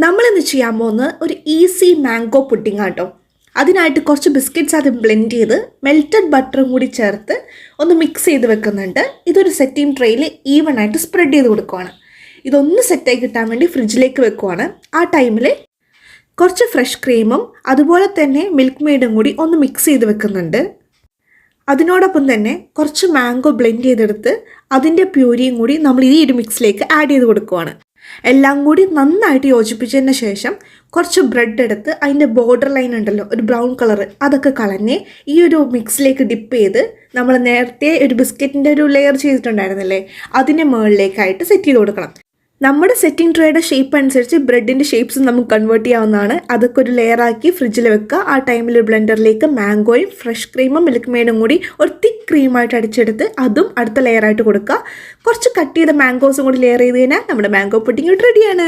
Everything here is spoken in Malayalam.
നമ്മളിന്ന് ചെയ്യാൻ പോകുന്ന ഒരു ഈസി മാംഗോ പുഡിംഗ് ആട്ടോ. അതിനായിട്ട് കുറച്ച് ബിസ്ക്കറ്റ്സ് ആദ്യം ബ്ലെൻഡ് ചെയ്ത് മെൽറ്റഡ് ബട്ടറും കൂടി ചേർത്ത് ഒന്ന് മിക്സ് ചെയ്ത് വെക്കുന്നുണ്ട്. ഇതൊരു സെറ്റിംഗ് ട്രേയിൽ ഈവൺ ആയിട്ട് സ്പ്രെഡ് ചെയ്ത് കൊടുക്കുവാണ്. ഇതൊന്ന് സെറ്റായി കിട്ടാൻ വേണ്ടി ഫ്രിഡ്ജിലേക്ക് വെക്കുവാണ്. ആ ടൈമിൽ കുറച്ച് ഫ്രഷ് ക്രീമും അതുപോലെ തന്നെ മിൽക്ക് മെയ്ഡും കൂടി ഒന്ന് മിക്സ് ചെയ്ത് വെക്കുന്നുണ്ട്. അതിനോടൊപ്പം തന്നെ കുറച്ച് മാംഗോ ബ്ലെൻഡ് ചെയ്തെടുത്ത് അതിൻ്റെ പ്യൂരിയും കൂടി നമ്മൾ ഈ ഒരു മിക്സിലേക്ക് ആഡ് ചെയ്ത് കൊടുക്കുവാണ്. എല്ലാം കൂടി നന്നായിട്ട് യോജിപ്പിച്ചതിന് ശേഷം കുറച്ച് ബ്രെഡ് എടുത്ത് അതിൻ്റെ ബോർഡർ ലൈൻ ഉണ്ടല്ലോ, ഒരു ബ്രൗൺ കളർ, അതൊക്കെ കളഞ്ഞ് ഈ ഒരു മിക്സിലേക്ക് ഡിപ്പ് ചെയ്ത് നമ്മൾ നേരത്തെ ഒരു ബിസ്ക്കറ്റിൻ്റെ ഒരു ലെയർ ചെയ്തിട്ടുണ്ടായിരുന്നില്ലേ, അതിൻ്റെ മുകളിലേക്കായിട്ട് സെറ്റ് ചെയ്ത് കൊടുക്കണം. നമ്മുടെ സെറ്റിംഗ് ട്രേയുടെ ഷേപ്പ് അനുസരിച്ച് ബ്രെഡിൻ്റെ ഷേപ്സ് നമുക്ക് കൺവേർട്ട് ചെയ്യാവുന്നതാണ്. അതൊക്കെ ഒരു ലെയറാക്കി ഫ്രിഡ്ജിൽ വെക്കുക. ആ ടൈമിൽ ഒരു ബ്ലെൻഡറിലേക്ക് മാംഗോയും ഫ്രഷ് ക്രീമും മിൽക്ക് മെയ്ഡും കൂടി ഒരു തിക്ക് ക്രീമായിട്ട് അടിച്ചെടുത്ത് അതും അടുത്ത ലെയറായിട്ട് കൊടുക്കുക. കുറച്ച് കട്ട് ചെയ്ത മാംഗോസും കൂടി ലെയർ ചെയ്ത് കഴിഞ്ഞാൽ നമ്മുടെ മാംഗോ പുഡിംഗ് റെഡിയാണ്.